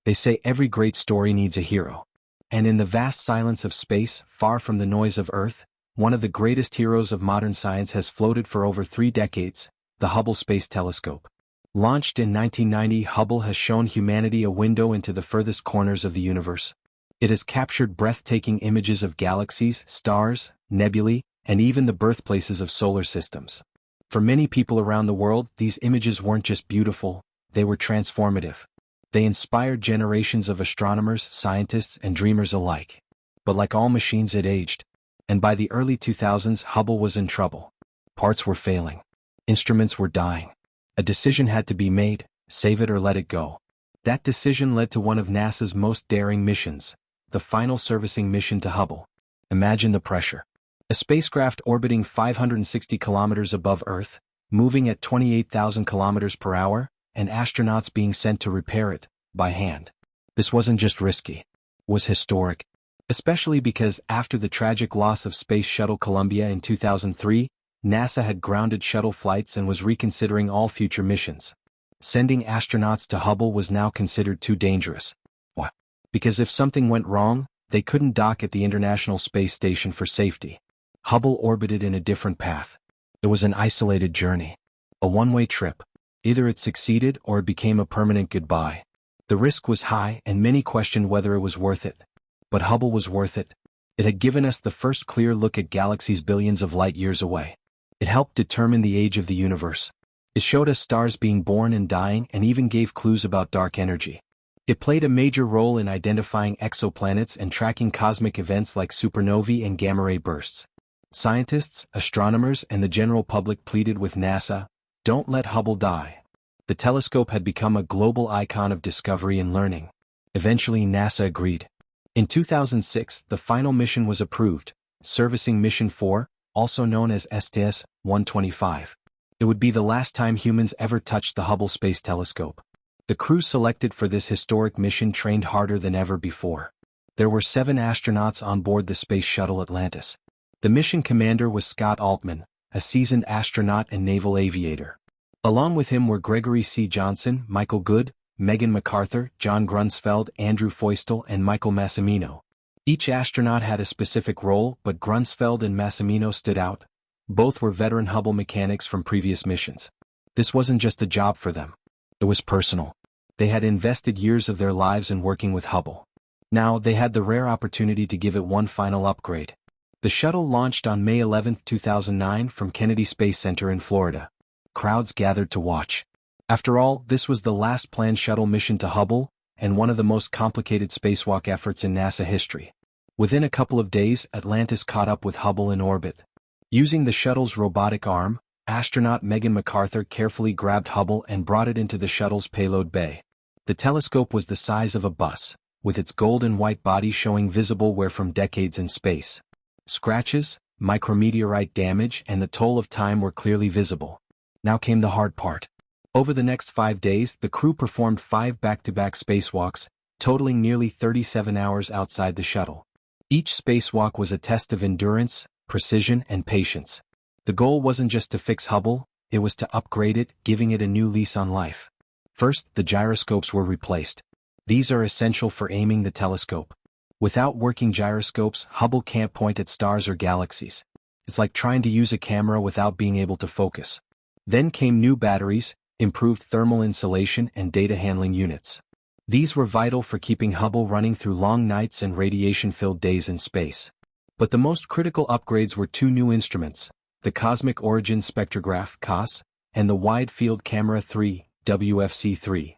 They say every great story needs a hero. And in the vast silence of space, far from the noise of Earth, one of the greatest heroes of modern science has floated for over 3 decades, the Hubble Space Telescope. Launched in 1990, Hubble has shown humanity a window into the furthest corners of the universe. It has captured breathtaking images of galaxies, stars, nebulae, and even the birthplaces of solar systems. For many people around the world, these images weren't just beautiful, they were transformative. They inspired generations of astronomers, scientists, and dreamers alike. But like all machines, it aged. And by the early 2000s, Hubble was in trouble. Parts were failing. Instruments were dying. A decision had to be made: save it or let it go. That decision led to one of NASA's most daring missions, the final servicing mission to Hubble. Imagine the pressure. A spacecraft orbiting 560 kilometers above Earth, moving at 28,000 kilometers per hour, and astronauts being sent to repair it, by hand. This wasn't just risky. It was historic. Especially because after the tragic loss of Space Shuttle Columbia in 2003, NASA had grounded shuttle flights and was reconsidering all future missions. Sending astronauts to Hubble was now considered too dangerous. Why? Because if something went wrong, they couldn't dock at the International Space Station for safety. Hubble orbited in a different path. It was an isolated journey. A one-way trip. Either it succeeded or it became a permanent goodbye. The risk was high and many questioned whether it was worth it. But Hubble was worth it. It had given us the first clear look at galaxies billions of light years away. It helped determine the age of the universe. It showed us stars being born and dying and even gave clues about dark energy. It played a major role in identifying exoplanets and tracking cosmic events like supernovae and gamma-ray bursts. Scientists, astronomers, and the general public pleaded with NASA, "Don't let Hubble die." The telescope had become a global icon of discovery and learning. Eventually, NASA agreed. In 2006, the final mission was approved, servicing Mission 4, also known as STS-125. It would be the last time humans ever touched the Hubble Space Telescope. The crew selected for this historic mission trained harder than ever before. There were 7 astronauts on board the Space Shuttle Atlantis. The mission commander was Scott Altman, a seasoned astronaut and naval aviator. Along with him were Gregory C. Johnson, Michael Good, Megan MacArthur, John Grunsfeld, Andrew Feustel, and Michael Massimino. Each astronaut had a specific role, but Grunsfeld and Massimino stood out. Both were veteran Hubble mechanics from previous missions. This wasn't just a job for them. It was personal. They had invested years of their lives in working with Hubble. Now they had the rare opportunity to give it one final upgrade. The shuttle launched on May 11, 2009 from Kennedy Space Center in Florida. Crowds gathered to watch. After all, this was the last planned shuttle mission to Hubble, and one of the most complicated spacewalk efforts in NASA history. Within a couple of days, Atlantis caught up with Hubble in orbit. Using the shuttle's robotic arm, astronaut Megan MacArthur carefully grabbed Hubble and brought it into the shuttle's payload bay. The telescope was the size of a bus, with its gold and white body showing visible wear from decades in space. Scratches, micrometeorite damage, and the toll of time were clearly visible. Now came the hard part. Over the next 5 days, the crew performed 5 back-to-back spacewalks, totaling nearly 37 hours outside the shuttle. Each spacewalk was a test of endurance, precision, and patience. The goal wasn't just to fix Hubble, it was to upgrade it, giving it a new lease on life. First, the gyroscopes were replaced. These are essential for aiming the telescope. Without working gyroscopes, Hubble can't point at stars or galaxies. It's like trying to use a camera without being able to focus. Then came new batteries, improved thermal insulation, and data handling units. These were vital for keeping Hubble running through long nights and radiation-filled days in space. But the most critical upgrades were 2 new instruments, the Cosmic Origin Spectrograph (COS) and the Wide Field Camera 3 (WFC3).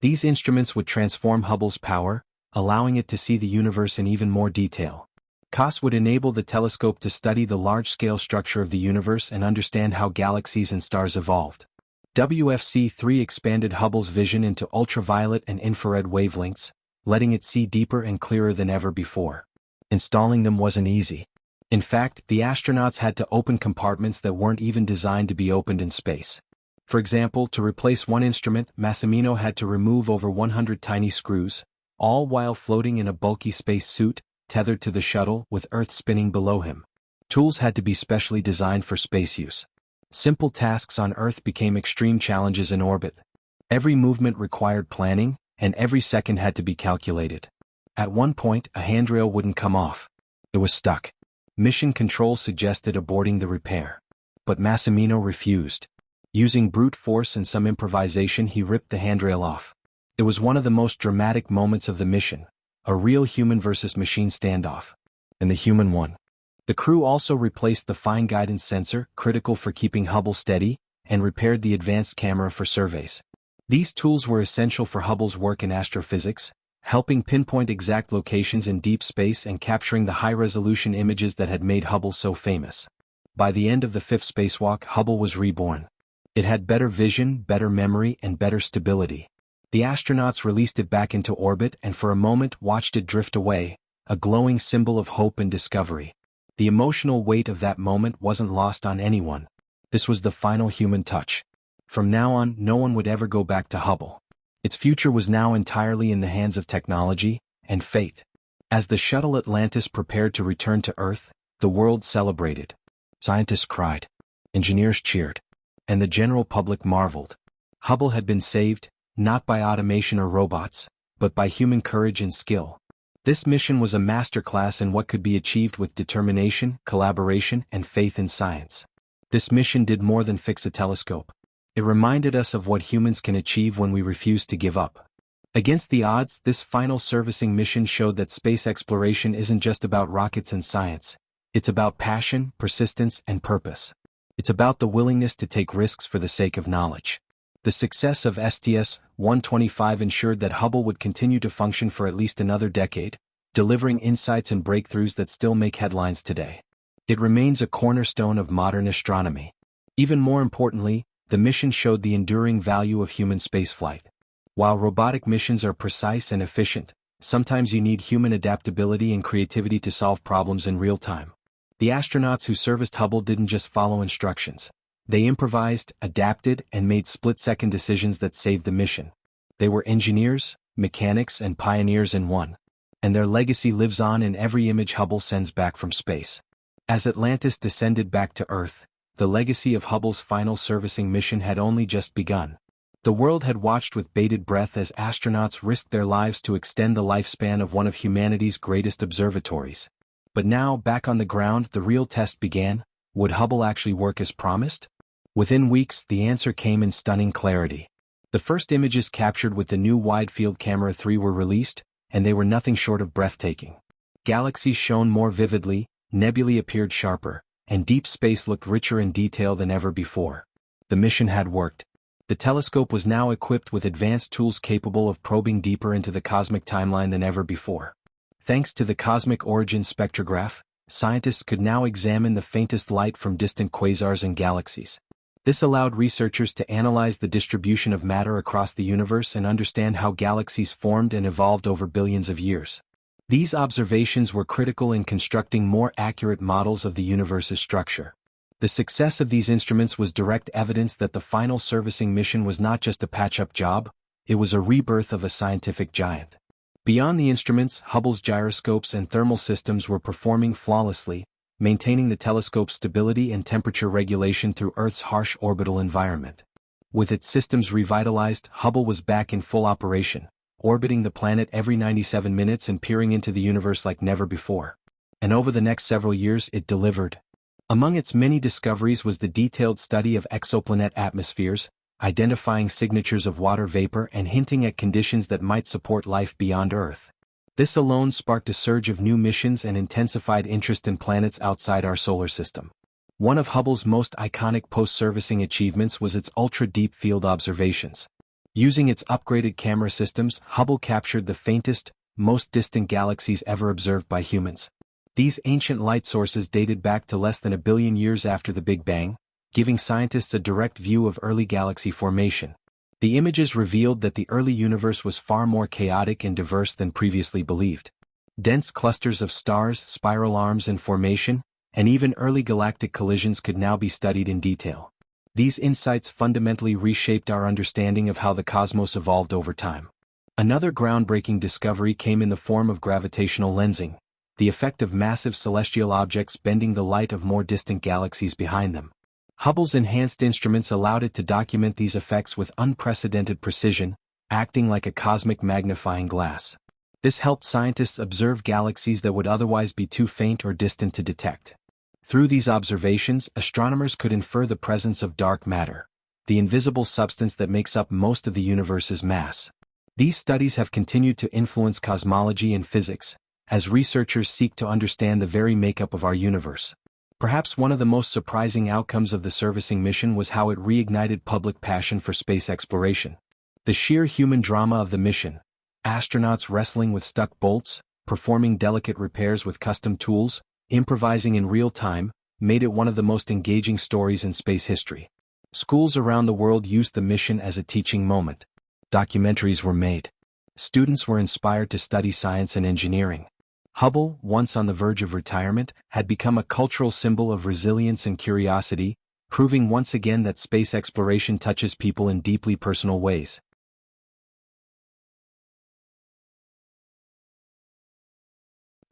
These instruments would transform Hubble's power, allowing it to see the universe in even more detail. COS would enable the telescope to study the large-scale structure of the universe and understand how galaxies and stars evolved. WFC3 expanded Hubble's vision into ultraviolet and infrared wavelengths, letting it see deeper and clearer than ever before. Installing them wasn't easy. In fact, the astronauts had to open compartments that weren't even designed to be opened in space. For example, to replace one instrument, Massimino had to remove over 100 tiny screws, all while floating in a bulky space suit, tethered to the shuttle with Earth spinning below him. Tools had to be specially designed for space use. Simple tasks on Earth became extreme challenges in orbit. Every movement required planning, and every second had to be calculated. At one point, a handrail wouldn't come off. It was stuck. Mission Control suggested aborting the repair. But Massimino refused. Using brute force and some improvisation, he ripped the handrail off. It was one of the most dramatic moments of the mission, a real human versus machine standoff. And the human won. The crew also replaced the fine guidance sensor, critical for keeping Hubble steady, and repaired the advanced camera for surveys. These tools were essential for Hubble's work in astrophysics, helping pinpoint exact locations in deep space and capturing the high-resolution images that had made Hubble so famous. By the end of the fifth spacewalk, Hubble was reborn. It had better vision, better memory, and better stability. The astronauts released it back into orbit and for a moment watched it drift away, a glowing symbol of hope and discovery. The emotional weight of that moment wasn't lost on anyone. This was the final human touch. From now on, no one would ever go back to Hubble. Its future was now entirely in the hands of technology and fate. As the shuttle Atlantis prepared to return to Earth, the world celebrated. Scientists cried. Engineers cheered. And the general public marveled. Hubble had been saved, not by automation or robots, but by human courage and skill. This mission was a masterclass in what could be achieved with determination, collaboration, and faith in science. This mission did more than fix a telescope. It reminded us of what humans can achieve when we refuse to give up. Against the odds, this final servicing mission showed that space exploration isn't just about rockets and science. It's about passion, persistence, and purpose. It's about the willingness to take risks for the sake of knowledge. The success of STS-125 ensured that Hubble would continue to function for at least another decade, delivering insights and breakthroughs that still make headlines today. It remains a cornerstone of modern astronomy. Even more importantly, the mission showed the enduring value of human spaceflight. While robotic missions are precise and efficient, sometimes you need human adaptability and creativity to solve problems in real time. The astronauts who serviced Hubble didn't just follow instructions. They improvised, adapted, and made split-second decisions that saved the mission. They were engineers, mechanics, and pioneers in one. And their legacy lives on in every image Hubble sends back from space. As Atlantis descended back to Earth, the legacy of Hubble's final servicing mission had only just begun. The world had watched with bated breath as astronauts risked their lives to extend the lifespan of one of humanity's greatest observatories. But now, back on the ground, the real test began. Would Hubble actually work as promised? Within weeks, the answer came in stunning clarity. The first images captured with the new Wide-Field Camera 3 were released, and they were nothing short of breathtaking. Galaxies shone more vividly, nebulae appeared sharper, and deep space looked richer in detail than ever before. The mission had worked. The telescope was now equipped with advanced tools capable of probing deeper into the cosmic timeline than ever before. Thanks to the Cosmic Origin Spectrograph, scientists could now examine the faintest light from distant quasars and galaxies. This allowed researchers to analyze the distribution of matter across the universe and understand how galaxies formed and evolved over billions of years. These observations were critical in constructing more accurate models of the universe's structure. The success of these instruments was direct evidence that the final servicing mission was not just a patch-up job, it was a rebirth of a scientific giant. Beyond the instruments, Hubble's gyroscopes and thermal systems were performing flawlessly, maintaining the telescope's stability and temperature regulation through Earth's harsh orbital environment. With its systems revitalized, Hubble was back in full operation, orbiting the planet every 97 minutes and peering into the universe like never before. And over the next several years, it delivered. Among its many discoveries was the detailed study of exoplanet atmospheres, identifying signatures of water vapor and hinting at conditions that might support life beyond Earth. This alone sparked a surge of new missions and intensified interest in planets outside our solar system. One of Hubble's most iconic post-servicing achievements was its ultra-deep field observations. Using its upgraded camera systems, Hubble captured the faintest, most distant galaxies ever observed by humans. These ancient light sources dated back to less than a billion years after the Big Bang, giving scientists a direct view of early galaxy formation. The images revealed that the early universe was far more chaotic and diverse than previously believed. Dense clusters of stars, spiral arms in formation, and even early galactic collisions could now be studied in detail. These insights fundamentally reshaped our understanding of how the cosmos evolved over time. Another groundbreaking discovery came in the form of gravitational lensing, the effect of massive celestial objects bending the light of more distant galaxies behind them. Hubble's enhanced instruments allowed it to document these effects with unprecedented precision, acting like a cosmic magnifying glass. This helped scientists observe galaxies that would otherwise be too faint or distant to detect. Through these observations, astronomers could infer the presence of dark matter, the invisible substance that makes up most of the universe's mass. These studies have continued to influence cosmology and physics, as researchers seek to understand the very makeup of our universe. Perhaps one of the most surprising outcomes of the servicing mission was how it reignited public passion for space exploration. The sheer human drama of the mission, astronauts wrestling with stuck bolts, performing delicate repairs with custom tools, improvising in real time, made it one of the most engaging stories in space history. Schools around the world used the mission as a teaching moment. Documentaries were made. Students were inspired to study science and engineering. Hubble, once on the verge of retirement, had become a cultural symbol of resilience and curiosity, proving once again that space exploration touches people in deeply personal ways.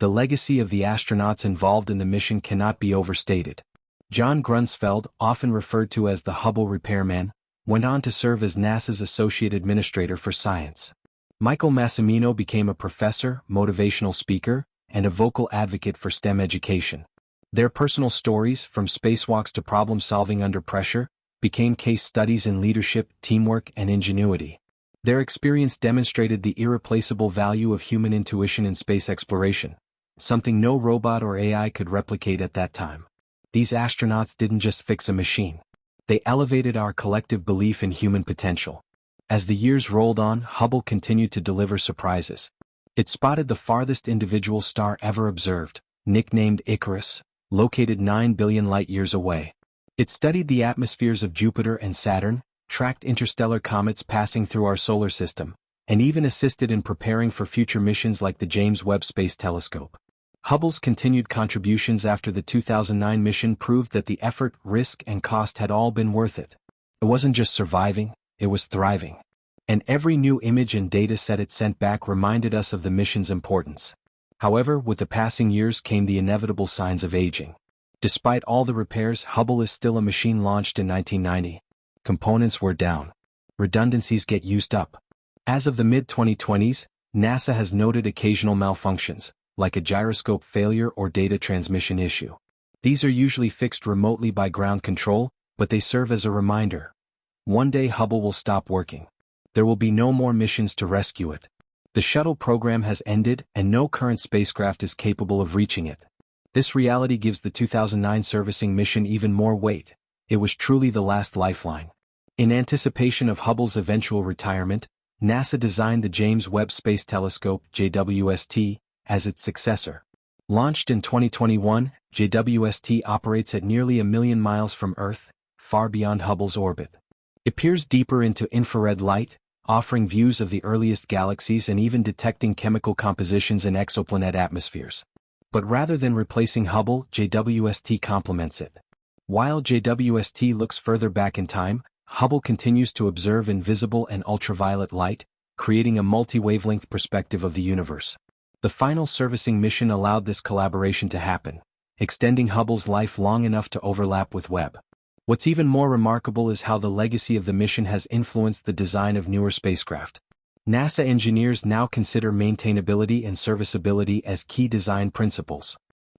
The legacy of the astronauts involved in the mission cannot be overstated. John Grunsfeld, often referred to as the Hubble repairman, went on to serve as NASA's Associate Administrator for Science. Michael Massimino became a professor, motivational speaker, and a vocal advocate for STEM education. Their personal stories, from spacewalks to problem-solving under pressure, became case studies in leadership, teamwork, and ingenuity. Their experience demonstrated the irreplaceable value of human intuition in space exploration, something no robot or AI could replicate at that time. These astronauts didn't just fix a machine. They elevated our collective belief in human potential. As the years rolled on, Hubble continued to deliver surprises. It spotted the farthest individual star ever observed, nicknamed Icarus, located 9 billion light-years away. It studied the atmospheres of Jupiter and Saturn, tracked interstellar comets passing through our solar system, and even assisted in preparing for future missions like the James Webb Space Telescope. Hubble's continued contributions after the 2009 mission proved that the effort, risk, and cost had all been worth it. It wasn't just surviving, it was thriving. And every new image and data set it sent back reminded us of the mission's importance. However, with the passing years came the inevitable signs of aging. Despite all the repairs, Hubble is still a machine launched in 1990. Components were down. Redundancies get used up. As of the mid-2020s, NASA has noted occasional malfunctions, like a gyroscope failure or data transmission issue. These are usually fixed remotely by ground control, but they serve as a reminder. One day Hubble will stop working. There will be no more missions to rescue it. The shuttle program has ended, and no current spacecraft is capable of reaching it. This reality gives the 2009 servicing mission even more weight. It was truly the last lifeline. In anticipation of Hubble's eventual retirement, NASA designed the James Webb Space Telescope, JWST, as its successor. Launched in 2021, JWST operates at nearly 1 million miles from Earth, far beyond Hubble's orbit. It peers deeper into infrared light, offering views of the earliest galaxies and even detecting chemical compositions in exoplanet atmospheres. But rather than replacing Hubble, JWST complements it. While JWST looks further back in time, Hubble continues to observe invisible and ultraviolet light, creating a multi-wavelength perspective of the universe. The final servicing mission allowed this collaboration to happen, extending Hubble's life long enough to overlap with Webb. What's even more remarkable is how the legacy of the mission has influenced the design of newer spacecraft. NASA engineers now consider maintainability and serviceability as key design principles.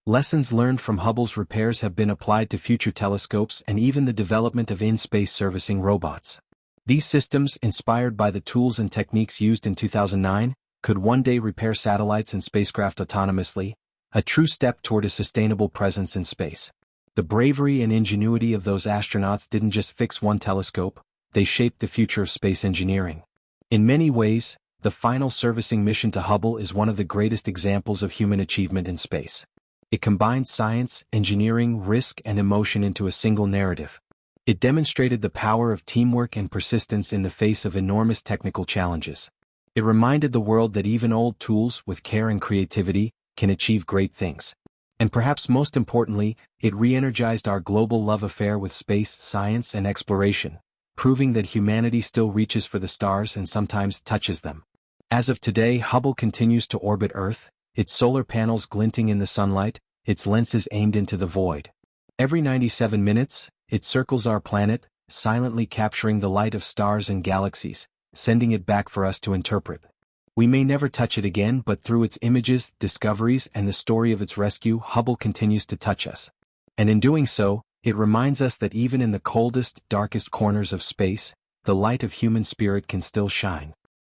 Lessons learned from Hubble's repairs have been applied to future telescopes and even the development of in-space servicing robots. These systems, inspired by the tools and techniques used in 2009, could one day repair satellites and spacecraft autonomously, a true step toward a sustainable presence in space. The bravery and ingenuity of those astronauts didn't just fix one telescope, they shaped the future of space engineering. In many ways, the final servicing mission to Hubble is one of the greatest examples of human achievement in space. It combines science, engineering, risk, and emotion into a single narrative. It demonstrated the power of teamwork and persistence in the face of enormous technical challenges. It reminded the world that even old tools, with care and creativity, can achieve great things. And perhaps most importantly, it re-energized our global love affair with space, science, and exploration, proving that humanity still reaches for the stars and sometimes touches them. As of today, Hubble continues to orbit Earth, its solar panels glinting in the sunlight, its lenses aimed into the void. Every 97 minutes, it circles our planet, silently capturing the light of stars and galaxies, sending it back for us to interpret. We may never touch it again, but through its images, discoveries, and the story of its rescue, Hubble continues to touch us. And in doing so, it reminds us that even in the coldest, darkest corners of space, the light of human spirit can still shine.